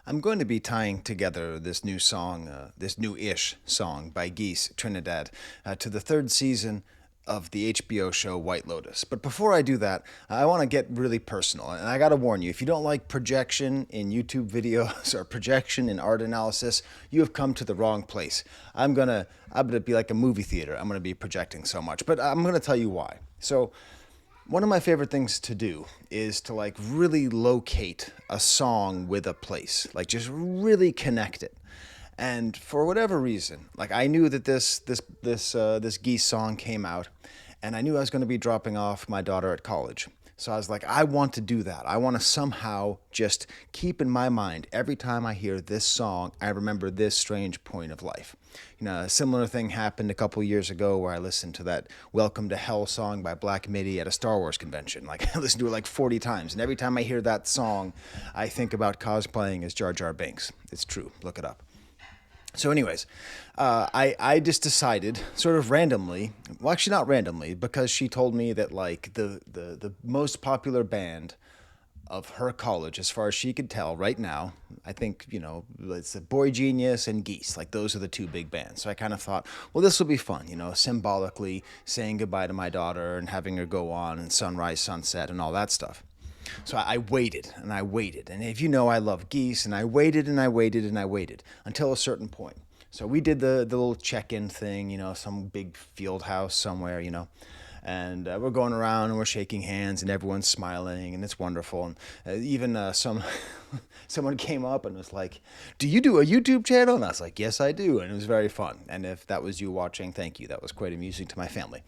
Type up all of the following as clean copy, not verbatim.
I'm going to be tying together this new song, this new-ish song by Geese, Trinidad, to the third season of the HBO show White Lotus. But before I do that, I want to get really personal. And I got to warn you, if you don't like projection in YouTube videos or projection in art analysis, you have come to the wrong place. I'm gonna be like a movie theater. I'm gonna be projecting so much, but I'm gonna tell you why. So one of my favorite things to do is to like really locate a song with a place, like just really connect it. And for whatever reason, like I knew that this Geese song came out, and I knew I was going to be dropping off my daughter at college. So I was like, I want to do that. I want to somehow just keep in my mind every time I hear this song, I remember this strange point of life. A similar thing happened a couple years ago where I listened to that Welcome to Hell song by Black Midi at a Star Wars convention. Like, I listened to it like 40 times. And every time I hear that song, I think about cosplaying as Jar Jar Binks. It's true. Look it up. So, anyways, I just decided, sort of randomly, well, actually not randomly, because she told me that like the most popular band of her college, as far as she could tell right now, I think it's Boy Genius and Geese. Like those are the two big bands. So I kind of thought, well, this will be fun. Symbolically saying goodbye to my daughter and having her go on and sunrise, sunset, and all that stuff. So I waited and I waited. And if you know, I love Geese, and I waited and I waited and I waited until a certain point. So we did the little check-in thing, some big field house somewhere, and we're going around and we're shaking hands and everyone's smiling and it's wonderful. And even someone came up and was like, "Do you do a YouTube channel?" And I was like, "Yes, I do." And it was very fun. And if that was you watching, thank you. That was quite amusing to my family.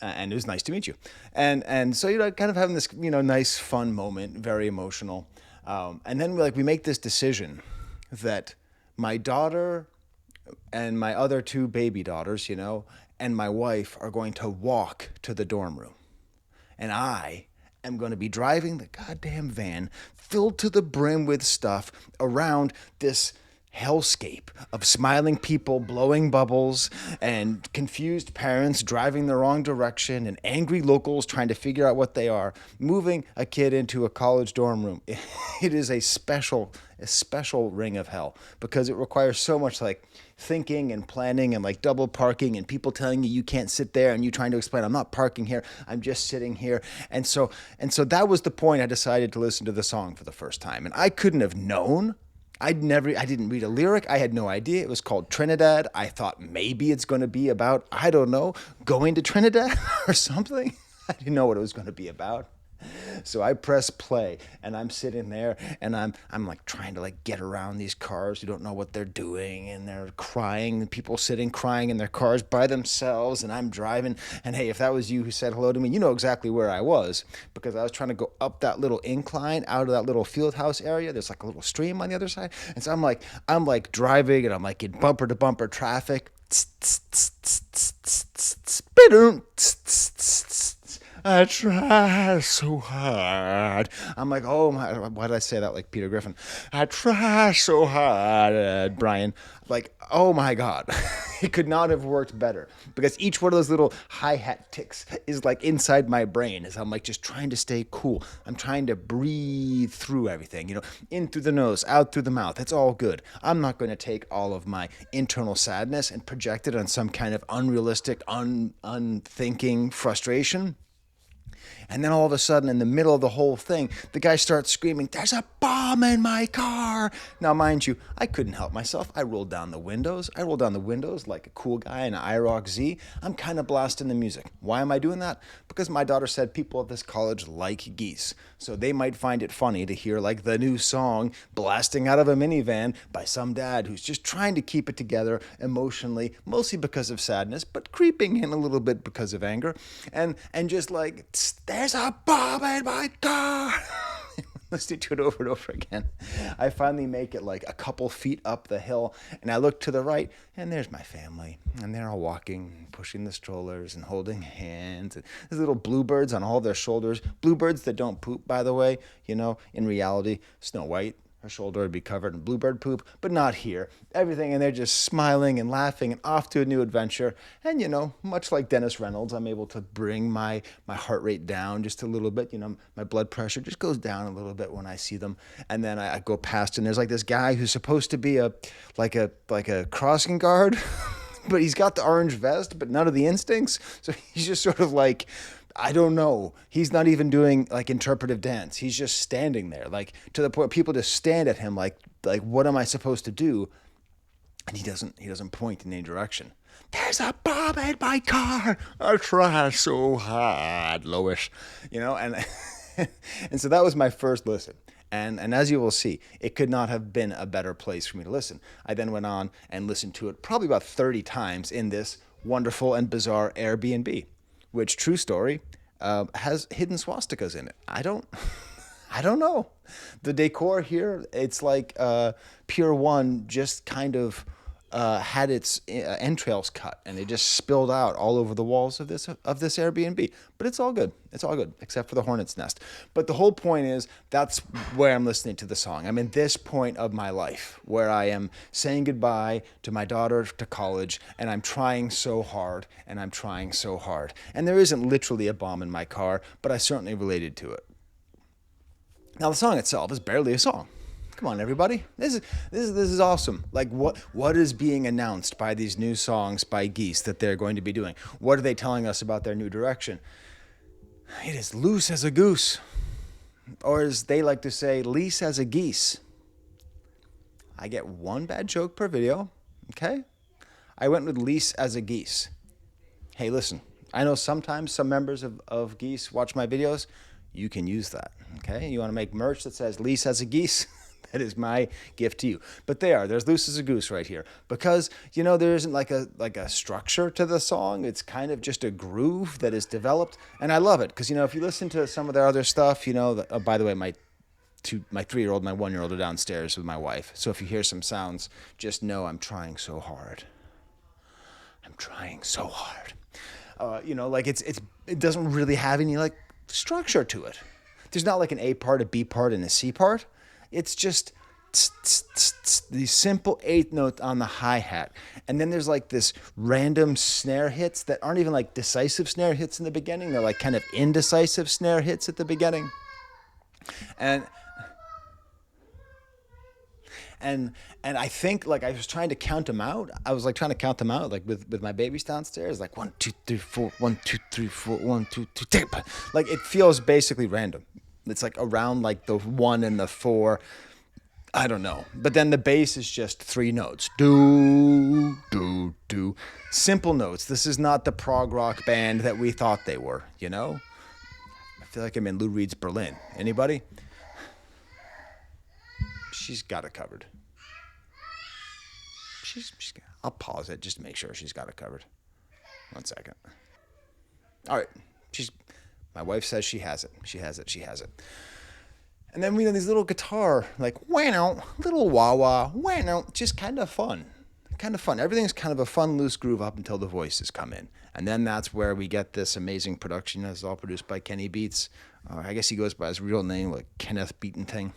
And it was nice to meet you. And so kind of having this nice fun moment, very emotional. And then we make this decision that my daughter and my other two baby daughters, and my wife are going to walk to the dorm room, and I am going to be driving the goddamn van filled to the brim with stuff around this hellscape of smiling people blowing bubbles and confused parents driving the wrong direction and angry locals trying to figure out what they are, moving a kid into a college dorm room. It is a special ring of hell because it requires so much like thinking and planning and like double parking and people telling you can't sit there and you trying to explain, I'm not parking here, I'm just sitting here. And so that was the point I decided to listen to the song for the first time. And I couldn't have known. I didn't read a lyric. I had no idea. It was called Trinidad. I thought maybe it's going to be about, I don't know, going to Trinidad or something. I didn't know what it was going to be about. So I press play and I'm sitting there and I'm like trying to like get around these cars who don't know what they're doing and they're crying and people sitting crying in their cars by themselves and I'm driving. And hey, if that was you who said hello to me, you know exactly where I was because I was trying to go up that little incline out of that little field house area. There's like a little stream on the other side. And so I'm like driving and I'm like in bumper to bumper traffic. I try so hard. I'm like, oh my, why did I say that like Peter Griffin? I try so hard, Brian. Like, oh my God. It could not have worked better because each one of those little hi-hat ticks is like inside my brain as I'm like just trying to stay cool. I'm trying to breathe through everything, in through the nose, out through the mouth. It's all good. I'm not going to take all of my internal sadness and project it on some kind of unrealistic, unthinking frustration. And then all of a sudden, in the middle of the whole thing, the guy starts screaming, "There's a bomb in my car!" Now, mind you, I couldn't help myself. I rolled down the windows. I rolled down the windows like a cool guy in an IROC Z. I'm kind of blasting the music. Why am I doing that? Because my daughter said people at this college like Geese. So they might find it funny to hear like the new song blasting out of a minivan by some dad who's just trying to keep it together emotionally, mostly because of sadness, but creeping in a little bit because of anger. And just like, "There's a bomb in my car!" Listening to it over and over again. I finally make it like a couple feet up the hill, and I look to the right, and there's my family. And they're all walking, pushing the strollers, and holding hands. And there's little bluebirds on all their shoulders. Bluebirds that don't poop, by the way. In reality, Snow White her shoulder would be covered in bluebird poop, but not here. Everything, and they're just smiling and laughing and off to a new adventure. And, much like Dennis Reynolds, I'm able to bring my heart rate down just a little bit. My blood pressure just goes down a little bit when I see them. And then I go past, and there's like this guy who's supposed to be like a crossing guard, but he's got the orange vest, but none of the instincts. So he's just sort of like, I don't know. He's not even doing like interpretive dance. He's just standing there, like to the point people just stand at him like what am I supposed to do? And he doesn't point in any direction. There's a bomb in my car. I try so hard, Lois. And and so that was my first listen. And as you will see, it could not have been a better place for me to listen. I then went on and listened to it probably about 30 times in this wonderful and bizarre Airbnb, which, true story, has hidden swastikas in it. I don't know. The decor here, it's like Pier 1 just kind of had its entrails cut, and they just spilled out all over the walls of this Airbnb. But it's all good. It's all good, except for the hornet's nest. But the whole point is that's where I'm listening to the song. I'm in this point of my life where I am saying goodbye to my daughter to college, and I'm trying so hard, and I'm trying so hard. And there isn't literally a bomb in my car, but I certainly related to it. Now, the song itself is barely a song. Come on, everybody. This is awesome. Like, what is being announced by these new songs by Geese that they're going to be doing? What are they telling us about their new direction? It is loose as a goose. Or as they like to say, lease as a geese. I get one bad joke per video, okay? I went with lease as a geese. Hey, listen, I know sometimes some members of Geese watch my videos. You can use that, okay? You want to make merch that says lease as a geese? That is my gift to you. But there's loose as a goose right here. Because, there isn't like a structure to the song. It's kind of just a groove that is developed. And I love it. Because, if you listen to some of their other stuff, by the way, my 3-year-old, my 1-year-old are downstairs with my wife. So if you hear some sounds, just know I'm trying so hard. I'm trying so hard. It doesn't really have any like structure to it. There's not like an A part, a B part, and a C part. It's just these simple eighth notes on the hi-hat. And then there's like this random snare hits that aren't even like decisive snare hits in the beginning. They're like kind of indecisive snare hits at the beginning. And I think like I was trying to count them out. I was like trying to count them out like with my babies downstairs, like 1, 2, 3, 4, 1, 2, 3, 4, 1, 2, 3. Like it feels basically random. It's like around like the 1 and the 4. I don't know. But then the bass is just 3 notes. Do, do, do. Simple notes. This is not the prog rock band that we thought they were, I feel like I'm in Lou Reed's Berlin. Anybody? She's got it covered. I'll pause it just to make sure she's got it covered. 1 second. All right. My wife says she has it. She has it. And then we have these little guitar, like, wow, little wah-wah, wow, just kind of fun. Everything's kind of a fun, loose groove up until the voices come in. And then that's where we get this amazing production. It's all produced by Kenny Beats. I guess he goes by his real name, like Kenneth Beatington.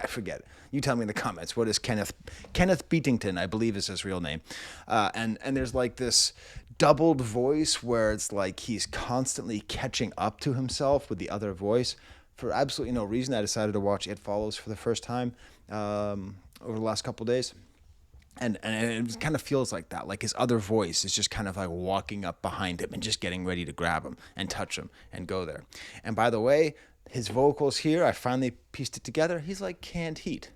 I forget. You tell me in the comments. What is Kenneth Beatington, I believe is his real name. And there's like this doubled voice where it's like he's constantly catching up to himself with the other voice. For absolutely no reason, I decided to watch It Follows for the first time over the last couple of days. And it kind of feels like that, like his other voice is just kind of like walking up behind him and just getting ready to grab him and touch him and go there. And by the way, his vocals here, I finally pieced it together. He's like Canned Heat.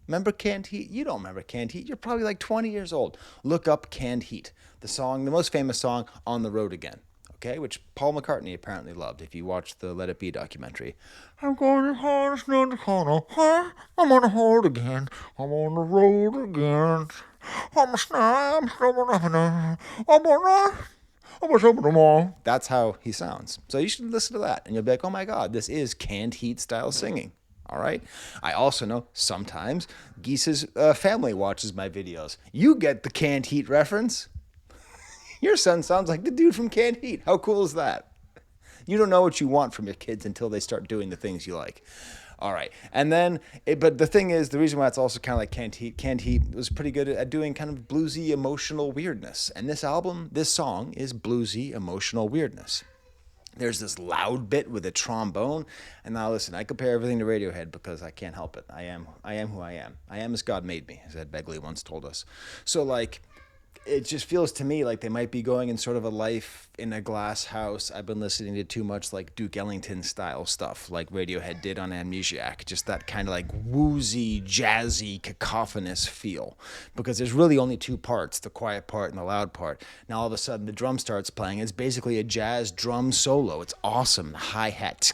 Remember Canned Heat? You don't remember Canned Heat. You're probably like 20 years old. Look up Canned Heat, the most famous song, On the Road Again. Okay, which Paul McCartney apparently loved if you watched the Let It Be documentary. I'm going hard, it's not the corner. I'm on the road again. I'm on the road again. I'm a snob. That's how he sounds. So you should listen to that, and you'll be like, oh my God, this is Canned Heat style singing. All right. I also know sometimes Geese's family watches my videos. You get the Canned Heat reference. Your son sounds like the dude from Canned Heat. How cool is that? You don't know what you want from your kids until they start doing the things you like. All right. And then, but the thing is, the reason why it's also kind of like Canned Heat was pretty good at doing kind of bluesy, emotional weirdness. And this album, this song is bluesy, emotional weirdness. There's this loud bit with a trombone. And now listen, I compare everything to Radiohead because I can't help it. I am who I am. I am as God made me, as Ed Begley once told us. So like, it just feels to me like they might be going in sort of a life in a glass house. I've been listening to too much like Duke Ellington style stuff, like Radiohead did on Amnesiac. Just that kind of like woozy, jazzy, cacophonous feel. Because there's really only two parts, the quiet part and the loud part. Now all of a sudden the drum starts playing. It's basically a jazz drum solo. It's awesome. The hi-hat,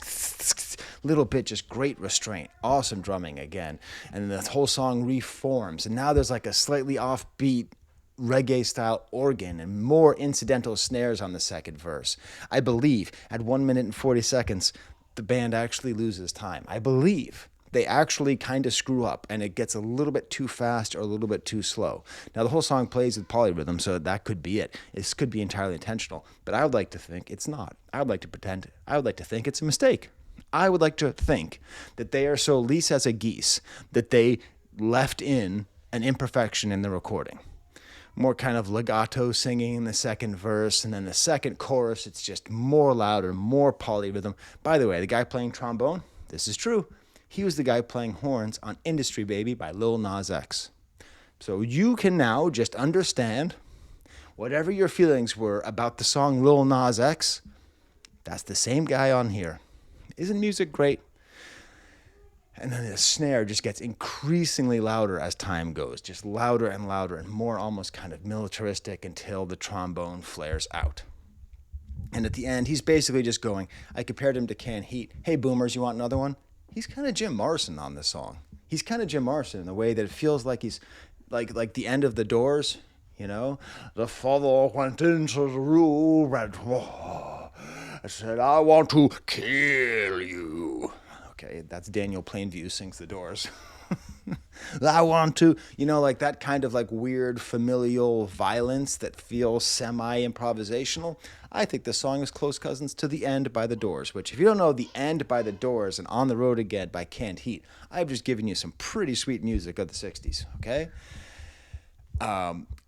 little bit, just great restraint. Awesome drumming again. And then the whole song reforms. And now there's like a slightly offbeat reggae style organ and more incidental snares on the second verse. I believe at 1 minute and 40 seconds, the band actually loses time. I believe they actually kind of screw up and it gets a little bit too fast or a little bit too slow. Now, the whole song plays with polyrhythm, so that could be it. This could be entirely intentional, but I would like to think it's not. I would like to think it's a mistake. I would like to think that they are so lease as a geese that they left in an imperfection in the recording. More kind of legato singing in the second verse, and then the second chorus, it's just more louder, more polyrhythm. By the way, the guy playing trombone, this is true, he was the guy playing horns on Industry Baby by Lil Nas X. So you can now just understand whatever your feelings were about the song Lil Nas X, that's the same guy on here. Isn't music great? And then the snare just gets increasingly louder as time goes, just louder and more almost kind of militaristic until the trombone flares out. And at the end, he's basically just going, I compared him to Canned Heat. Hey, boomers, you want another one? He's kind of Jim Morrison on this song. He's kind of Jim Morrison in the way that it feels like he's like the end of The Doors, you know? The father went into the room and said, I want to kill you. Okay, that's Daniel Plainview sings The Doors. I want to, like that kind of like weird familial violence that feels semi-improvisational. I think the song is close cousins to The End by The Doors, which if you don't know The End by The Doors and On the Road Again by Canned Heat, I've just given you some pretty sweet music of the 60s, okay?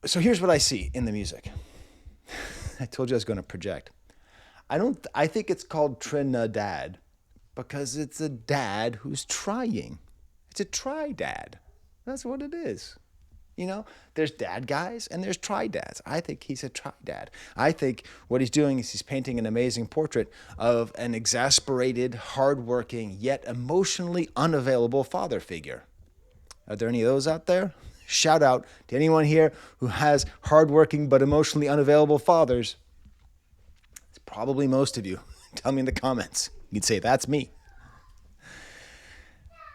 So here's what I see in the music. I told you I was going to project. I think it's called Trinidad because it's a dad who's trying. It's a try-dad. That's what it is. There's dad guys and there's try-dads. I think he's a try-dad. I think what he's doing is he's painting an amazing portrait of an exasperated, hardworking, yet emotionally unavailable father figure. Are there any of those out there? Shout out to anyone here who has hardworking but emotionally unavailable fathers. It's probably most of you. Tell me in the comments. You can say, that's me.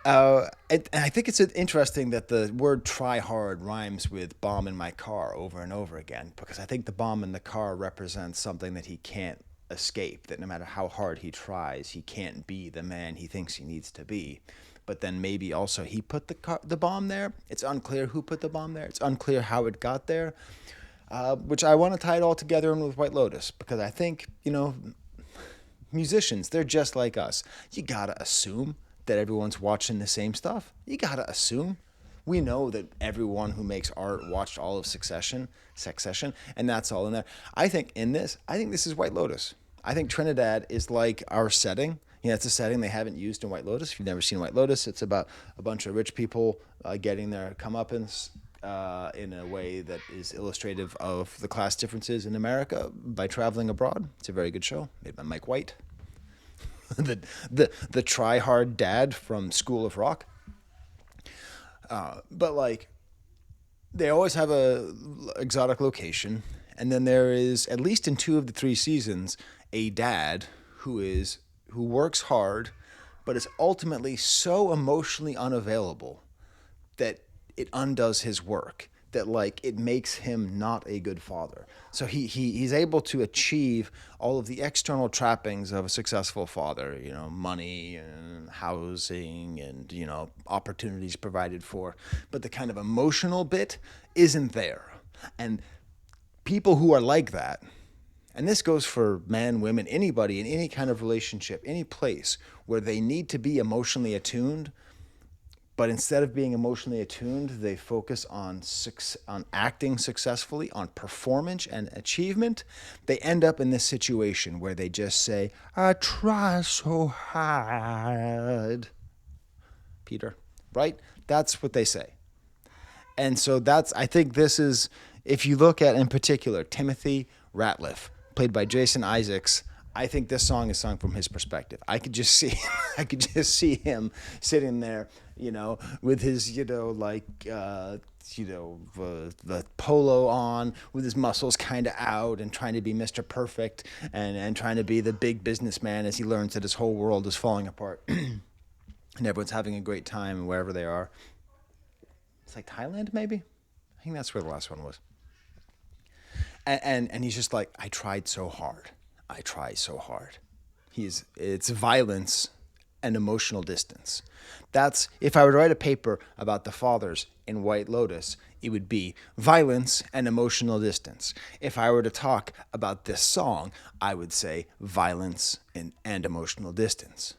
And I think it's interesting that the word try hard rhymes with bomb in my car over and over again, because I think the bomb in the car represents something that he can't escape, that no matter how hard he tries, he can't be the man he thinks he needs to be. But then maybe also he put the bomb there. It's unclear who put the bomb there. It's unclear how it got there, which I want to tie it all together in with White Lotus, because I think, musicians, they're just like us. You gotta assume that everyone's watching the same stuff. You gotta assume. We know that everyone who makes art watched all of Succession, and that's all in there. I think this is White Lotus. I think Trinidad is like our setting. It's a setting they haven't used in White Lotus. If you've never seen White Lotus, it's about a bunch of rich people getting their comeuppance in a way that is illustrative of the class differences in America by traveling abroad. It's a very good show, made by Mike White, the try-hard dad from School of Rock. But like, they always have a exotic location, and then there is, at least in 2 of the 3 seasons, a dad who works hard, but is ultimately so emotionally unavailable that it undoes his work, that like it makes him not a good father. So he's able to achieve all of the external trappings of a successful father, money and housing and, opportunities provided for, but the kind of emotional bit isn't there. And people who are like that, And this goes for men, women, anybody in any kind of relationship, any place where they need to be emotionally attuned, but instead of being emotionally attuned, they focus on acting successfully, on performance and achievement. They end up in this situation where they just say, "I try so hard, Peter." Right? That's what they say. And so I think this is, if you look at in particular Timothy Ratliff, played by Jason Isaacs, I think this song is sung from his perspective. I could just see him sitting there, with his, the polo on, with his muscles kind of out, and trying to be Mr. Perfect, and trying to be the big businessman as he learns that his whole world is falling apart, and everyone's having a great time wherever they are. It's like Thailand, maybe. I think that's where the last one was. And he's just like, I tried so hard. I try so hard. It's violence and emotional distance. That's, if I were to write a paper about the fathers in White Lotus, it would be violence and emotional distance. If I were to talk about this song, I would say violence and emotional distance.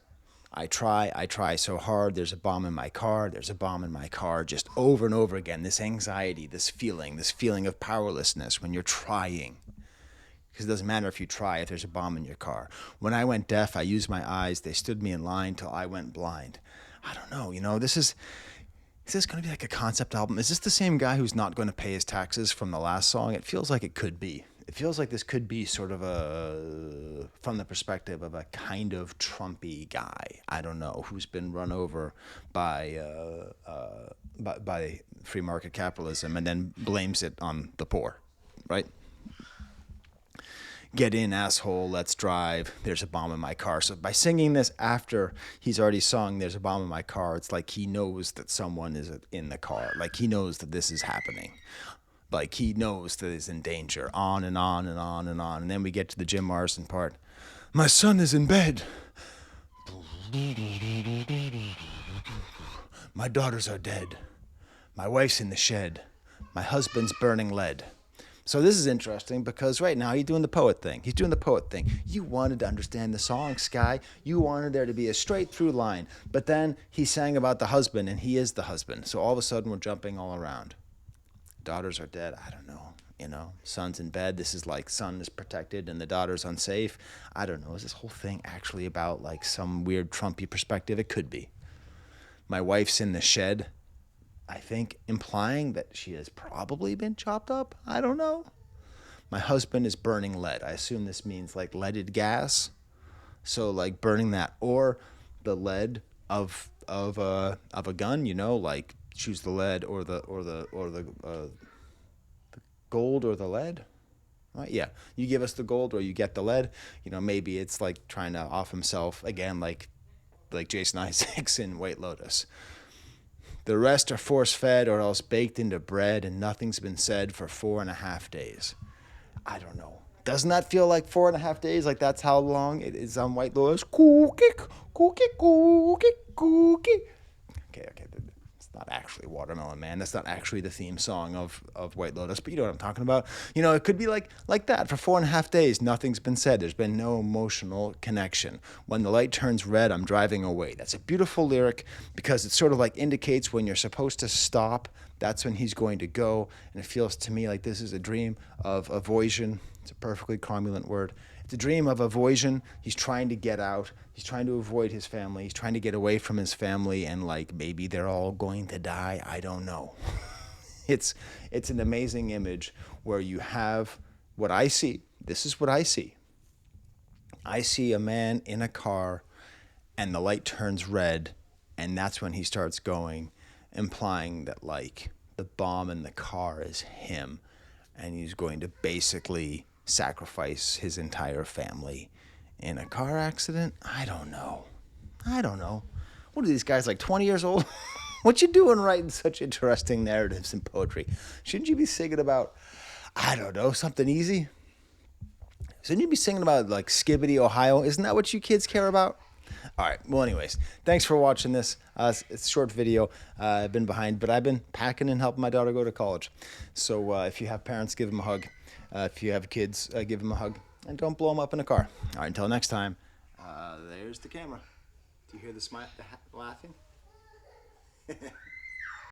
I try so hard. There's a bomb in my car. There's a bomb in my car. Just over and over again, this anxiety, this feeling of powerlessness when you're trying. Because it doesn't matter if you try, if there's a bomb in your car. When I went deaf, I used my eyes. They stood me in line till I went blind. I don't know. Is this going to be like a concept album? Is this the same guy who's not going to pay his taxes from the last song? It feels like it could be. It feels like this could be sort of from the perspective of a kind of Trumpy guy. I don't know, who's been run over by free market capitalism and then blames it on the poor, right? Get in, asshole, let's drive, there's a bomb in my car. So by singing this after he's already sung there's a bomb in my car, it's like he knows that someone is in the car. Like he knows that this is happening. Like he knows that he's in danger. On and on and on and on. And then we get to the Jim Morrison part. My son is in bed. My daughters are dead. My wife's in the shed. My husband's burning lead. So this is interesting because right now he's doing the poet thing. You wanted to understand the song, Sky. You wanted there to be a straight through line. But then he sang about the husband, and he is the husband. So all of a sudden we're jumping all around. Daughters are dead. I don't know. Son's in bed. This is like son is protected and the daughter's unsafe. I don't know. Is this whole thing actually about like some weird Trumpy perspective? It could be. My wife's in the shed. I think implying that she has probably been chopped up. I don't know. My husband is burning lead. I assume this means like leaded gas. So like burning that, or the lead of a gun. Like choose the lead or the gold or the lead. Right? Yeah. You give us the gold or you get the lead. Maybe it's like trying to off himself again, like Jason Isaacs in White Lotus. The rest are force-fed or else baked into bread, and nothing's been said for 4.5 days. I don't know. Doesn't that feel like 4.5 days? Like that's how long it is on White Lotus? Cookie. Okay. It's not actually Watermelon Man. That's not actually the theme song of White Lotus, but you know what I'm talking about. It could be like that. For 4.5 days, nothing's been said. There's been no emotional connection. When the light turns red, I'm driving away. That's a beautiful lyric because it sort of like indicates when you're supposed to stop. That's when he's going to go. And it feels to me like this is a dream of avoision. It's a perfectly cromulent word. It's a dream of avoision. He's trying to get out. He's trying to avoid his family. He's trying to get away from his family, and like maybe they're all going to die. I don't know. It's an amazing image where you have what I see. This is what I see. I see a man in a car and the light turns red, and that's when he starts going, implying that like the bomb in the car is him, and he's going to basically sacrifice his entire family in a car accident. I don't know. What are these guys, like 20 years old? What you doing writing such interesting narratives and poetry? Shouldn't you be singing about, I don't know, something easy? Shouldn't you be singing about like Skibbity, Ohio? Isn't that what you kids care about? All right. Well, anyways, thanks for watching this. It's a short video. I've been behind, but I've been packing and helping my daughter go to college. So if you have parents, give them a hug. If you have kids, give them a hug. and don't blow them up in a car. All right, until next time, there's the camera. Do you hear the laughing?